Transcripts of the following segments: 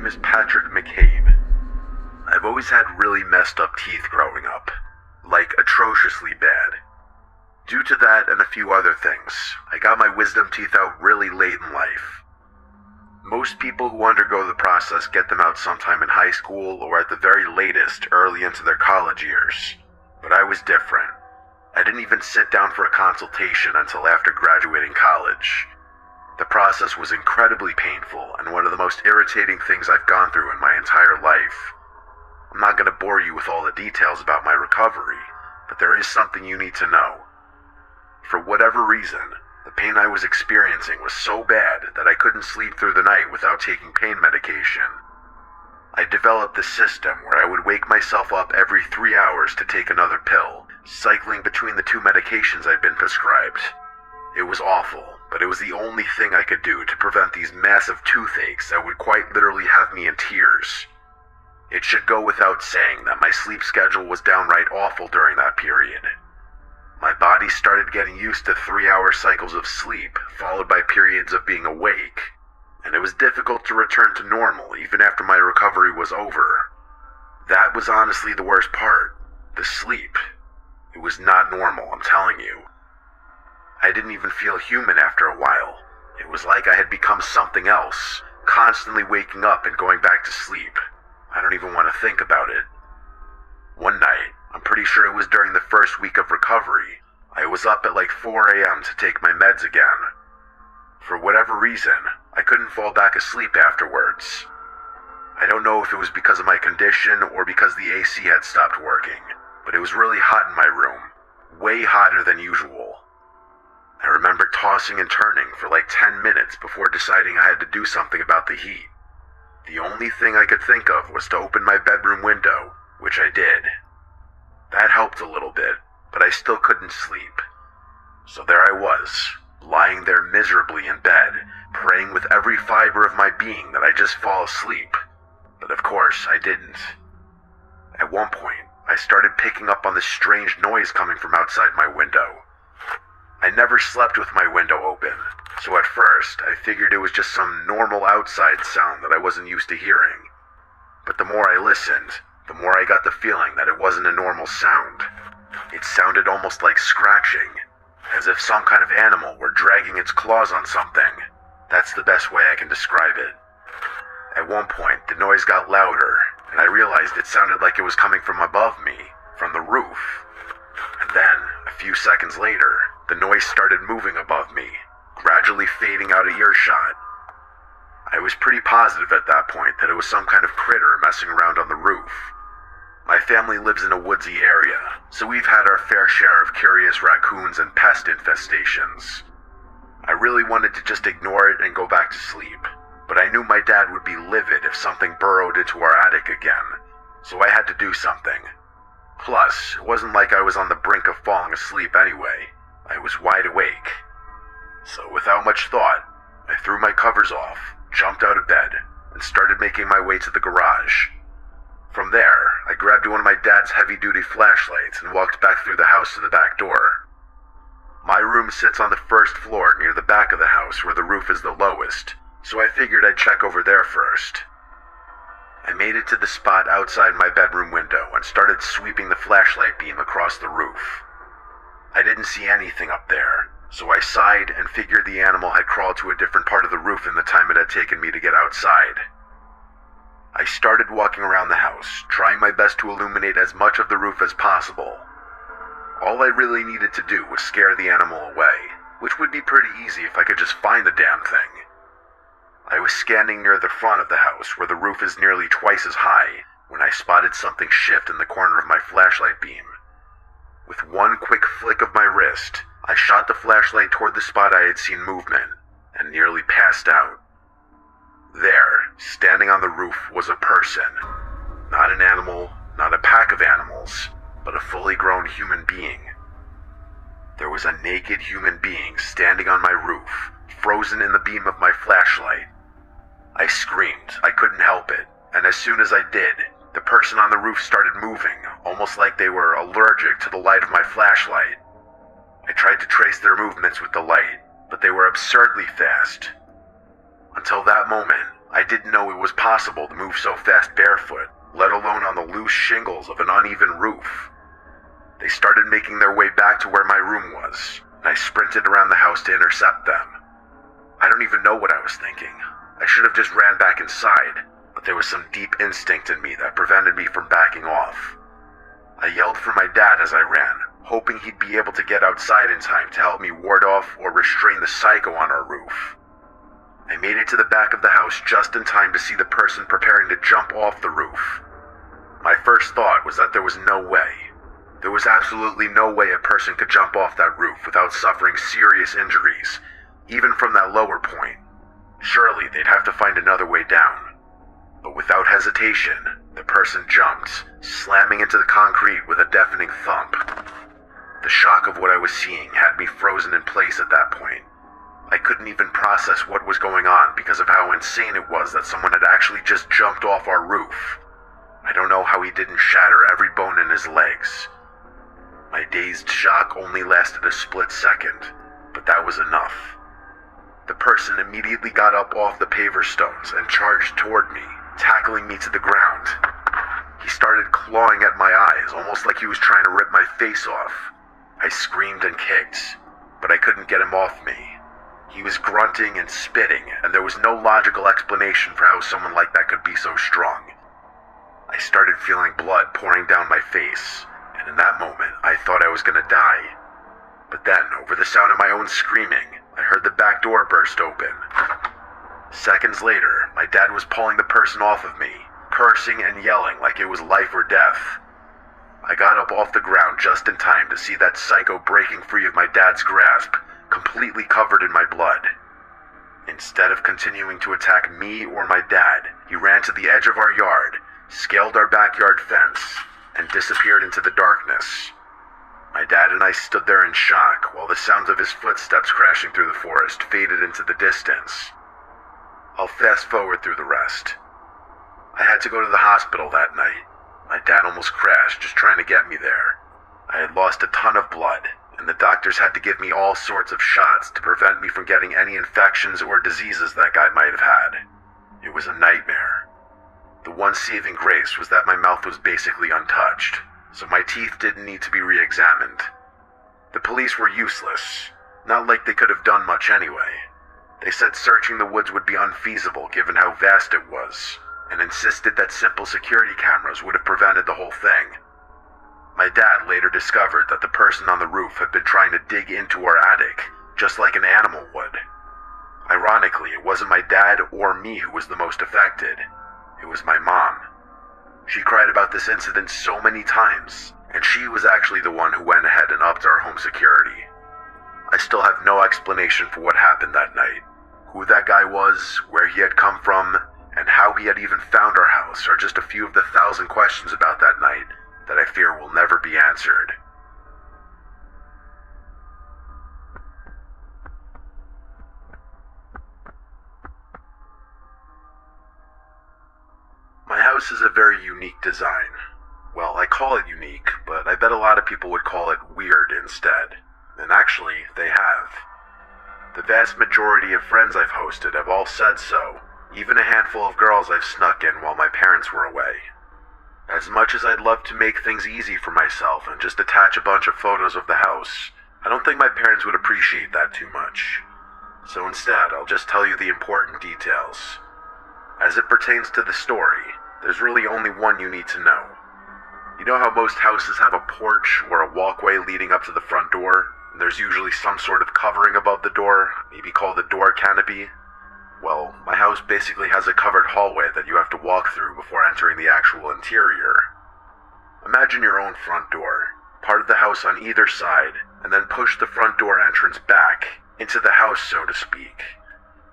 name is Patrick McCabe. I've always had really messed up teeth growing up, like atrociously bad. Due to that and a few other things, I got my wisdom teeth out really late in life. Most people who undergo the process get them out sometime in high school or at the very latest, early into their college years. But I was different. I didn't even sit down for a consultation until after graduating college. The process was incredibly painful and one of the most irritating things I've gone through in my entire life. I'm not going to bore you with all the details about my recovery, but there is something you need to know. For whatever reason, the pain I was experiencing was so bad that I couldn't sleep through the night without taking pain medication. I developed this system where I would wake myself up every 3 hours to take another pill, cycling between the two medications I'd been prescribed. It was awful, but it was the only thing I could do to prevent these massive toothaches that would quite literally have me in tears. It should go without saying that my sleep schedule was downright awful during that period. My body started getting used to 3-hour cycles of sleep, followed by periods of being awake, and it was difficult to return to normal even after my recovery was over. That was honestly the worst part, the sleep. It was not normal, I'm telling you. I didn't even feel human after a while. It was like I had become something else, constantly waking up and going back to sleep. I don't even want to think about it. One night, I'm pretty sure it was during the first week of recovery, I was up at like 4 a.m. to take my meds again. For whatever reason, I couldn't fall back asleep afterwards. I don't know if it was because of my condition or because the AC had stopped working, but it was really hot in my room, way hotter than usual. I remember tossing and turning for like 10 minutes before deciding I had to do something about the heat. The only thing I could think of was to open my bedroom window, which I did. That helped a little bit, but I still couldn't sleep. So there I was, lying there miserably in bed, praying with every fiber of my being that I just fall asleep. But of course, I didn't. At one point, I started picking up on this strange noise coming from outside my window. I never slept with my window open, so at first I figured it was just some normal outside sound that I wasn't used to hearing. But the more I listened, the more I got the feeling that it wasn't a normal sound. It sounded almost like scratching, as if some kind of animal were dragging its claws on something. That's the best way I can describe it. At one point, the noise got louder, and I realized it sounded like it was coming from above me, from the roof. And then, a few seconds later, the noise started moving above me, gradually fading out of earshot. I was pretty positive at that point that it was some kind of critter messing around on the roof. My family lives in a woodsy area, so we've had our fair share of curious raccoons and pest infestations. I really wanted to just ignore it and go back to sleep, but I knew my dad would be livid if something burrowed into our attic again, so I had to do something. Plus, it wasn't like I was on the brink of falling asleep anyway. I was wide awake. So without much thought, I threw my covers off, jumped out of bed, and started making my way to the garage. From there, I grabbed one of my dad's heavy-duty flashlights and walked back through the house to the back door. My room sits on the first floor near the back of the house where the roof is the lowest, so I figured I'd check over there first. I made it to the spot outside my bedroom window and started sweeping the flashlight beam across the roof. I didn't see anything up there, so I sighed and figured the animal had crawled to a different part of the roof in the time it had taken me to get outside. I started walking around the house, trying my best to illuminate as much of the roof as possible. All I really needed to do was scare the animal away, which would be pretty easy if I could just find the damn thing. I was standing near the front of the house where the roof is nearly twice as high when I spotted something shift in the corner of my flashlight beam. With one quick flick of my wrist, I shot the flashlight toward the spot I had seen movement and nearly passed out. There, standing on the roof, was a person. Not an animal, not a pack of animals, but a fully grown human being. There was a naked human being standing on my roof, frozen in the beam of my flashlight. I screamed, I couldn't help it, and as soon as I did, the person on the roof started moving, almost like they were allergic to the light of my flashlight. I tried to trace their movements with the light, but they were absurdly fast. Until that moment, I didn't know it was possible to move so fast barefoot, let alone on the loose shingles of an uneven roof. They started making their way back to where my room was, and I sprinted around the house to intercept them. I don't even know what I was thinking. I should have just ran back inside, but there was some deep instinct in me that prevented me from backing off. I yelled for my dad as I ran, hoping he'd be able to get outside in time to help me ward off or restrain the psycho on our roof. I made it to the back of the house just in time to see the person preparing to jump off the roof. My first thought was that there was no way. There was absolutely no way a person could jump off that roof without suffering serious injuries, even from that lower point. Surely they'd have to find another way down. But without hesitation, the person jumped, slamming into the concrete with a deafening thump. The shock of what I was seeing had me frozen in place at that point. I couldn't even process what was going on because of how insane it was that someone had actually just jumped off our roof. I don't know how he didn't shatter every bone in his legs. My dazed shock only lasted a split second, but that was enough. The person immediately got up off the paver stones and charged toward me, tackling me to the ground. He started clawing at my eyes, almost like he was trying to rip my face off. I screamed and kicked, but I couldn't get him off me. He was grunting and spitting, and there was no logical explanation for how someone like that could be so strong. I started feeling blood pouring down my face, and in that moment, I thought I was gonna die. But then, over the sound of my own screaming, I heard the back door burst open. Seconds later, my dad was pulling the person off of me, cursing and yelling like it was life or death. I got up off the ground just in time to see that psycho breaking free of my dad's grasp, completely covered in my blood. Instead of continuing to attack me or my dad, he ran to the edge of our yard, scaled our backyard fence, and disappeared into the darkness. My dad and I stood there in shock while the sounds of his footsteps crashing through the forest faded into the distance. I'll fast forward through the rest. I had to go to the hospital that night. My dad almost crashed just trying to get me there. I had lost a ton of blood, and the doctors had to give me all sorts of shots to prevent me from getting any infections or diseases that guy might have had. It was a nightmare. The one saving grace was that my mouth was basically untouched, so my teeth didn't need to be re-examined. The police were useless, not like they could have done much anyway. They said searching the woods would be unfeasible given how vast it was, and insisted that simple security cameras would have prevented the whole thing. My dad later discovered that the person on the roof had been trying to dig into our attic, just like an animal would. Ironically, it wasn't my dad or me who was the most affected. It was my mom. She cried about this incident so many times, and she was actually the one who went ahead and upped our home security. I still have no explanation for what happened that night. Who that guy was, where he had come from, and how he had even found our house are just a few of the 1,000 questions about that night that I fear will never be answered. My house is a very unique design. Well, I call it unique, but I bet a lot of people would call it weird instead. And actually, they have. The vast majority of friends I've hosted have all said so, even a handful of girls I've snuck in while my parents were away. As much as I'd love to make things easy for myself and just attach a bunch of photos of the house, I don't think my parents would appreciate that too much. So instead, I'll just tell you the important details. As it pertains to the story, there's really only one you need to know. You know how most houses have a porch or a walkway leading up to the front door? And there's usually some sort of covering above the door, maybe called the door canopy? Well, my house basically has a covered hallway that you have to walk through before entering the actual interior. Imagine your own front door, part of the house on either side, and then push the front door entrance back, into the house so to speak.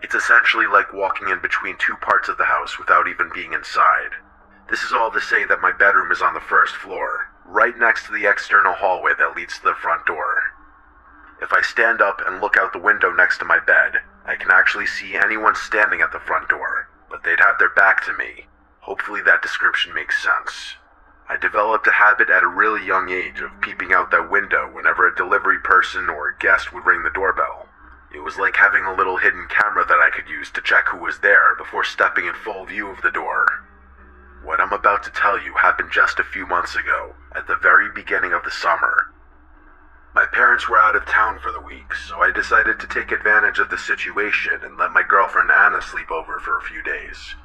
It's essentially like walking in between two parts of the house without even being inside. This is all to say that my bedroom is on the first floor, right next to the external hallway that leads to the front door. If I stand up and look out the window next to my bed, I can actually see anyone standing at the front door, but they'd have their back to me. Hopefully that description makes sense. I developed a habit at a really young age of peeping out that window whenever a delivery person or guest would ring the doorbell. It was was like having a little hidden camera that I could use to check who was there before stepping in full view of the door. What I'm about to tell you happened just a few months ago, at the very beginning of the summer. My parents were out of town for the week, so I decided to take advantage of the situation and let my girlfriend Anna sleep over for a few days.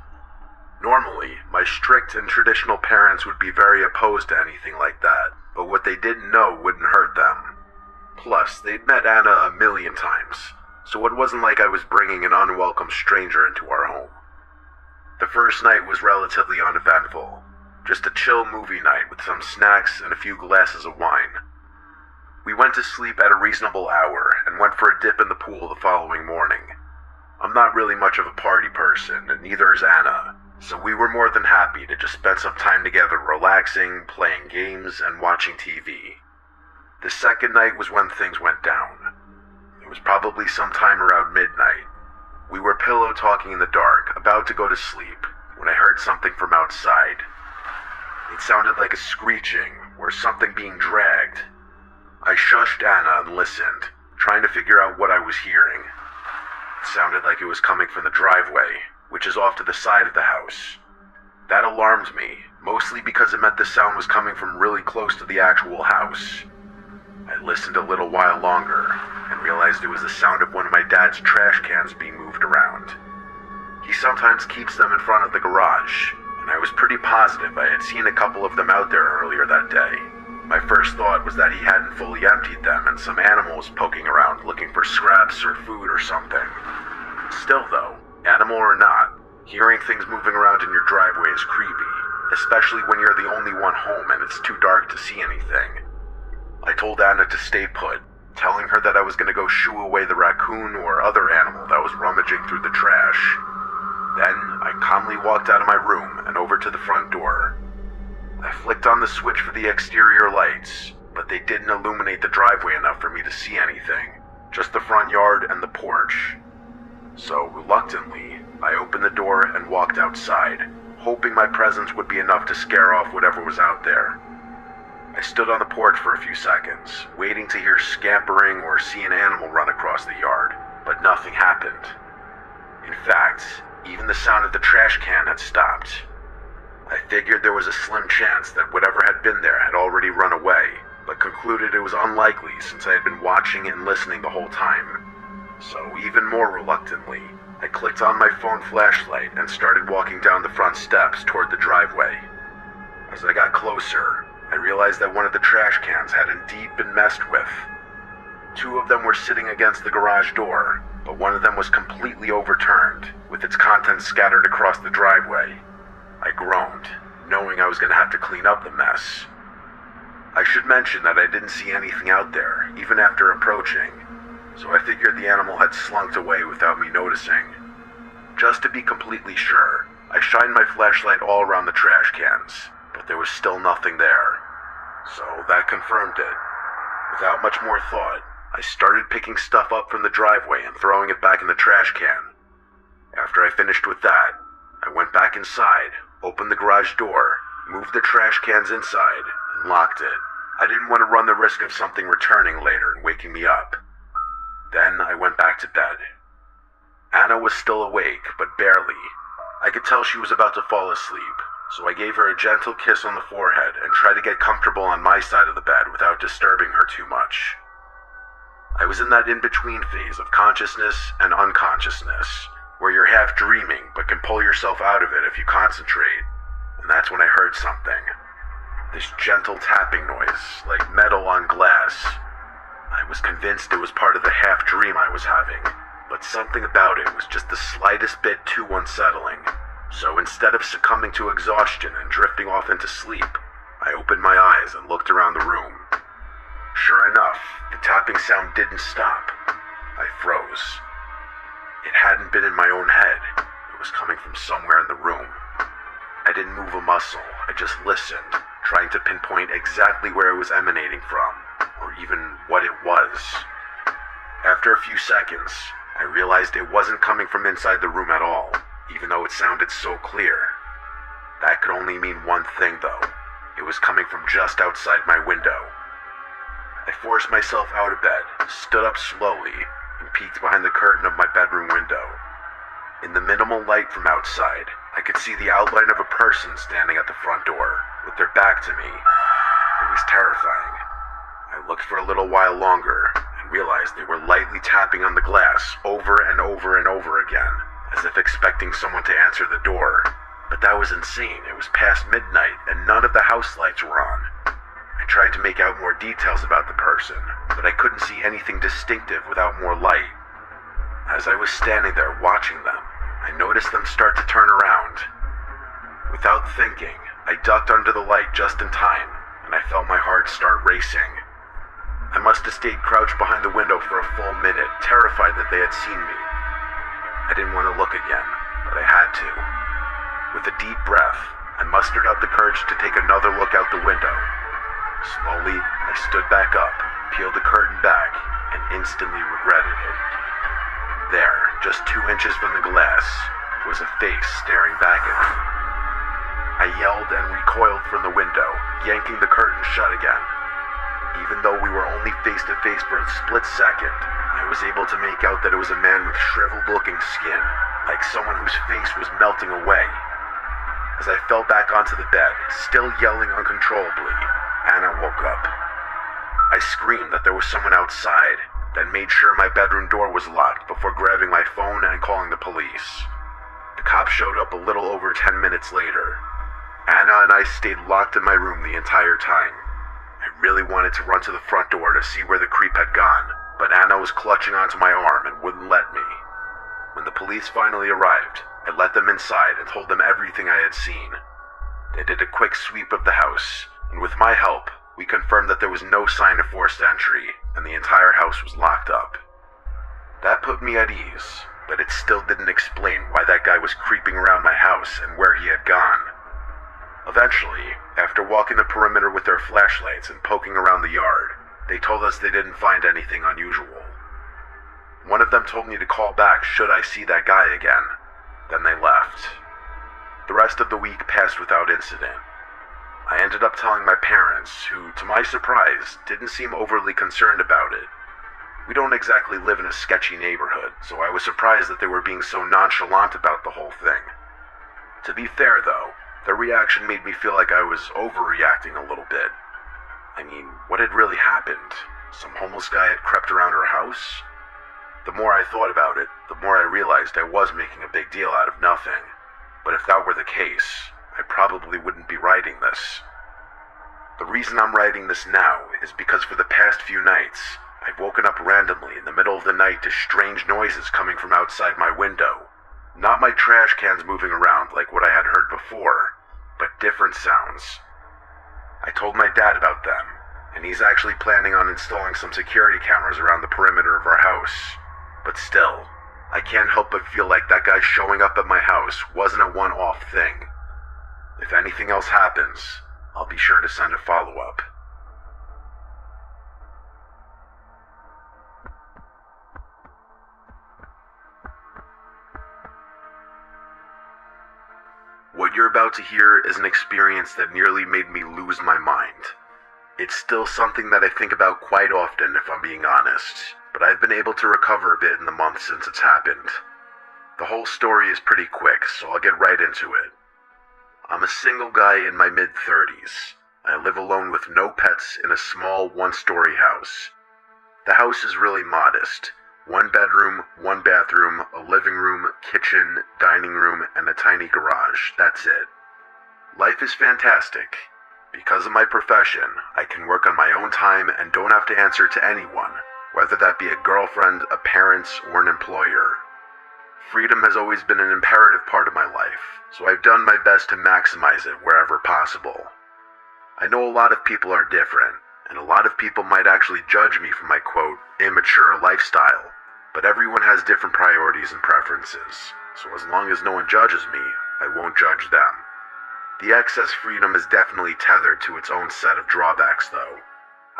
Normally, my strict and traditional parents would be very opposed to anything like that, but what they didn't know wouldn't hurt them. Plus, they'd met Anna a million times, so it wasn't like I was bringing an unwelcome stranger into our home. The first night was relatively uneventful, just a chill movie night with some snacks and a few glasses of wine. We went to sleep at a reasonable hour and went for a dip in the pool the following morning. I'm not really much of a party person, and neither is Anna, so we were more than happy to just spend some time together relaxing, playing games, and watching TV. The second night was when things went down. It was probably sometime around midnight. We were pillow talking in the dark, about to go to sleep, when I heard something from outside. It sounded like a screeching, or something being dragged. I shushed Anna and listened, trying to figure out what I was hearing. It sounded like it was coming from the driveway, which is off to the side of the house. That alarmed me, mostly because it meant the sound was coming from really close to the actual house. I listened a little while longer, and realized it was the sound of one of my dad's trash cans being moved around. He sometimes keeps them in front of the garage, and I was pretty positive I had seen a couple of them out there earlier that day. My first thought was that he hadn't fully emptied them and some animals poking around looking for scraps or food or something. Still though, animal or not, hearing things moving around in your driveway is creepy, especially when you're the only one home and it's too dark to see anything. I told Anna to stay put, telling her that I was going to go shoo away the raccoon or other animal that was rummaging through the trash. Then, I calmly walked out of my room and over to the front door. I flicked on the switch for the exterior lights, but they didn't illuminate the driveway enough for me to see anything, just the front yard and the porch. So, reluctantly, I opened the door and walked outside, hoping my presence would be enough to scare off whatever was out there. I stood on the porch for a few seconds, waiting to hear scampering or see an animal run across the yard, but nothing happened. In fact, even the sound of the trash can had stopped. I figured there was a slim chance that whatever had been there had already run away, but concluded it was unlikely since I had been watching and listening the whole time. So even more reluctantly, I clicked on my phone flashlight and started walking down the front steps toward the driveway. As I got closer, I realized that one of the trash cans had indeed been messed with. Two of them were sitting against the garage door, but one of them was completely overturned, with its contents scattered across the driveway. I groaned, knowing I was going to have to clean up the mess. I should mention that I didn't see anything out there, even after approaching, so I figured the animal had slunk away without me noticing. Just to be completely sure, I shined my flashlight all around the trash cans, but there was still nothing there. So that confirmed it. Without much more thought, I started picking stuff up from the driveway and throwing it back in the trash can. After I finished with that, I went back inside, opened the garage door, moved the trash cans inside, and locked it. I didn't want to run the risk of something returning later and waking me up. Then I went back to bed. Anna was still awake, but barely. I could tell she was about to fall asleep, so I gave her a gentle kiss on the forehead and tried to get comfortable on my side of the bed without disturbing her too much. I was in that in-between phase of consciousness and unconsciousness, where you're half dreaming but can pull yourself out of it if you concentrate, and that's when I heard something. This gentle tapping noise, like metal on glass. I was convinced it was part of the half-dream I was having, but something about it was just the slightest bit too unsettling. So instead of succumbing to exhaustion and drifting off into sleep, I opened my eyes and looked around the room. Sure enough, the tapping sound didn't stop. I froze. It hadn't been in my own head. It was coming from somewhere in the room. I didn't move a muscle. I just listened, trying to pinpoint exactly where it was emanating from, or even what it was. After a few seconds, I realized it wasn't coming from inside the room at all, even though it sounded so clear. That could only mean one thing, though. It was coming from just outside my window. I forced myself out of bed, stood up slowly, and peeked behind the curtain of my bedroom window. In the minimal light from outside, I could see the outline of a person standing at the front door, with their back to me. It was terrifying. I looked for a little while longer, and realized they were lightly tapping on the glass over and over and over again, as if expecting someone to answer the door. But that was insane. It was past midnight, and none of the house lights were on. I tried to make out more details about the person, but I couldn't see anything distinctive without more light. As I was standing there watching them, I noticed them start to turn around. Without thinking, I ducked under the light just in time, and I felt my heart start racing. I must have stayed crouched behind the window for a full minute, terrified that they had seen me. I didn't want to look again, but I had to. With a deep breath, I mustered up the courage to take another look out the window. Slowly, I stood back up, peeled the curtain back, and instantly regretted it. There, just 2 inches from the glass, was a face staring back at me. I yelled and recoiled from the window, yanking the curtain shut again. Even though we were only face to face for a split second, I was able to make out that it was a man with shriveled-looking skin, like someone whose face was melting away. As I fell back onto the bed, still yelling uncontrollably, Anna woke up. I screamed that there was someone outside, then made sure my bedroom door was locked before grabbing my phone and calling the police. The cops showed up a little over 10 minutes later. Anna and I stayed locked in my room the entire time. I really wanted to run to the front door to see where the creep had gone, but Anna was clutching onto my arm and wouldn't let me. When the police finally arrived, I let them inside and told them everything I had seen. They did a quick sweep of the house, and with my help, we confirmed that there was no sign of forced entry, and the entire house was locked up. That put me at ease, but it still didn't explain why that guy was creeping around my house and where he had gone. Eventually, after walking the perimeter with their flashlights and poking around the yard, they told us they didn't find anything unusual. One of them told me to call back should I see that guy again. Then they left. The rest of the week passed without incident. I ended up telling my parents, who, to my surprise, didn't seem overly concerned about it. We don't exactly live in a sketchy neighborhood, so I was surprised that they were being so nonchalant about the whole thing. To be fair, though, their reaction made me feel like I was overreacting a little bit. I mean, what had really happened? Some homeless guy had crept around our house? The more I thought about it, the more I realized I was making a big deal out of nothing. But if that were the case, I probably wouldn't be writing this. The reason I'm writing this now is because for the past few nights, I've woken up randomly in the middle of the night to strange noises coming from outside my window. Not my trash cans moving around like what I had heard before, but different sounds. I told my dad about them, and he's actually planning on installing some security cameras around the perimeter of our house. But still, I can't help but feel like that guy showing up at my house wasn't a one-off thing. If anything else happens, I'll be sure to send a follow-up. What you're about to hear is an experience that nearly made me lose my mind. It's still something that I think about quite often, if I'm being honest, but I've been able to recover a bit in the months since it's happened. The whole story is pretty quick, so I'll get right into it. I'm a single guy in my mid-30s. I live alone with no pets in a small one-story house. The house is really modest. 1 bedroom, 1 bathroom, a living room, kitchen, dining room, and a tiny garage. That's it. Life is fantastic. Because of my profession, I can work on my own time and don't have to answer to anyone, whether that be a girlfriend, a parent, or an employer. Freedom has always been an imperative part of my life, so I've done my best to maximize it wherever possible. I know a lot of people are different, and a lot of people might actually judge me for my, quote, immature lifestyle, but everyone has different priorities and preferences, so as long as no one judges me, I won't judge them. The excess freedom is definitely tethered to its own set of drawbacks, though.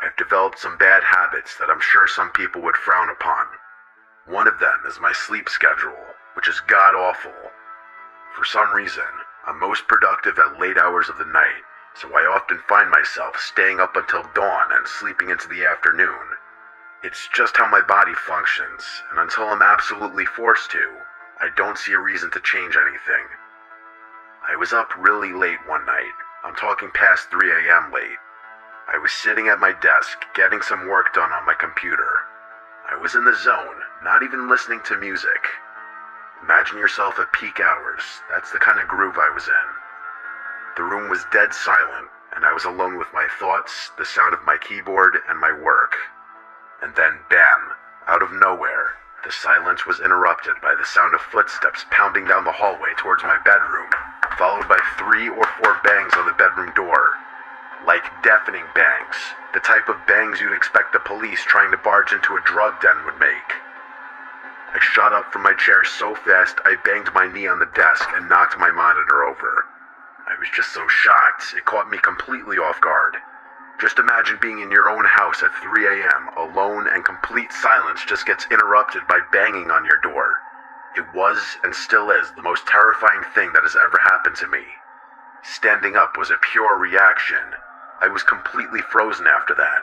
I've developed some bad habits that I'm sure some people would frown upon. One of them is my sleep schedule, which is god-awful. For some reason, I'm most productive at late hours of the night, so I often find myself staying up until dawn and sleeping into the afternoon. It's just how my body functions, and until I'm absolutely forced to, I don't see a reason to change anything. I was up really late one night. I'm talking past 3 a.m. late. I was sitting at my desk, getting some work done on my computer. I was in the zone, not even listening to music. Imagine yourself at peak hours. That's the kind of groove I was in. The room was dead silent, and I was alone with my thoughts, the sound of my keyboard, and my work. And then, bam, out of nowhere, the silence was interrupted by the sound of footsteps pounding down the hallway towards my bedroom, followed by 3 or 4 bangs on the bedroom door. Like deafening bangs, the type of bangs you'd expect the police trying to barge into a drug den would make. I shot up from my chair so fast I banged my knee on the desk and knocked my monitor over. I was just so shocked, it caught me completely off guard. Just imagine being in your own house at 3 a.m., alone, and complete silence just gets interrupted by banging on your door. It was, and still is, the most terrifying thing that has ever happened to me. Standing up was a pure reaction. I was completely frozen after that.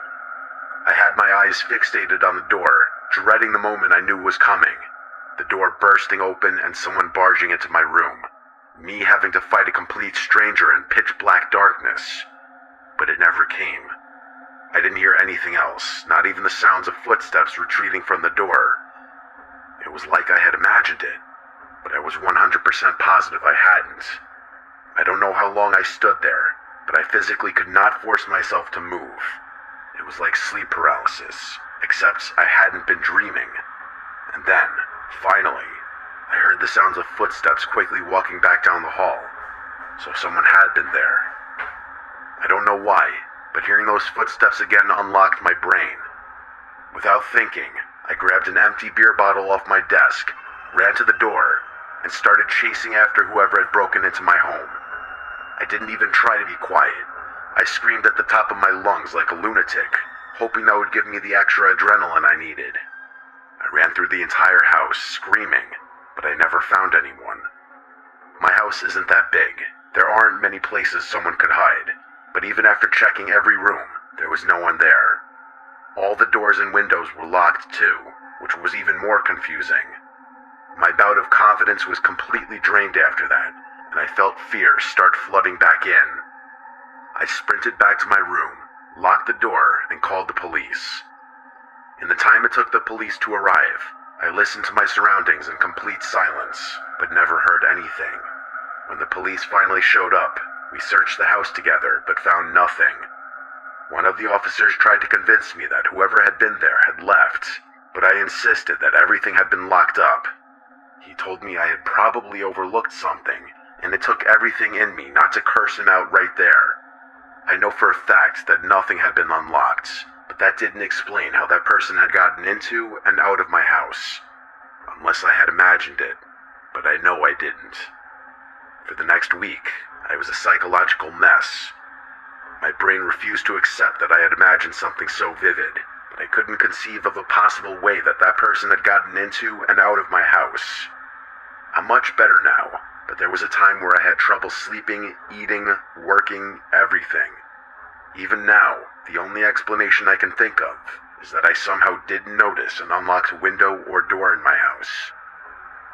I had my eyes fixated on the door, dreading the moment I knew was coming. The door bursting open and someone barging into my room. Me having to fight a complete stranger in pitch-black darkness. But it never came. I didn't hear anything else, not even the sounds of footsteps retreating from the door. It was like I had imagined it, but I was 100% positive I hadn't. I don't know how long I stood there, but I physically could not force myself to move. It was like sleep paralysis, except I hadn't been dreaming. And then, finally, I heard the sounds of footsteps quickly walking back down the hall. So someone had been there. I don't know why, but hearing those footsteps again unlocked my brain. Without thinking, I grabbed an empty beer bottle off my desk, ran to the door, and started chasing after whoever had broken into my home. I didn't even try to be quiet. I screamed at the top of my lungs like a lunatic, hoping that would give me the extra adrenaline I needed. I ran through the entire house, screaming, but I never found anyone. My house isn't that big. There aren't many places someone could hide. But even after checking every room, there was no one there. All the doors and windows were locked too, which was even more confusing. My bout of confidence was completely drained after that, and I felt fear start flooding back in. I sprinted back to my room, locked the door, and called the police. In the time it took the police to arrive, I listened to my surroundings in complete silence, but never heard anything. When the police finally showed up, we searched the house together, but found nothing. One of the officers tried to convince me that whoever had been there had left, but I insisted that everything had been locked up. He told me I had probably overlooked something, and it took everything in me not to curse him out right there. I know for a fact that nothing had been unlocked, but that didn't explain how that person had gotten into and out of my house. Unless I had imagined it, but I know I didn't. For the next week, I was a psychological mess. My brain refused to accept that I had imagined something so vivid, but I couldn't conceive of a possible way that that person had gotten into and out of my house. I'm much better now, but there was a time where I had trouble sleeping, eating, working, everything. Even now, the only explanation I can think of is that I somehow didn't notice an unlocked window or door in my house.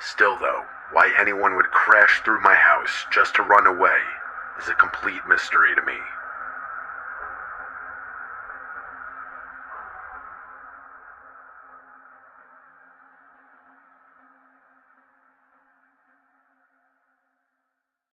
Still though, why anyone would crash through my house just to run away is a complete mystery to me.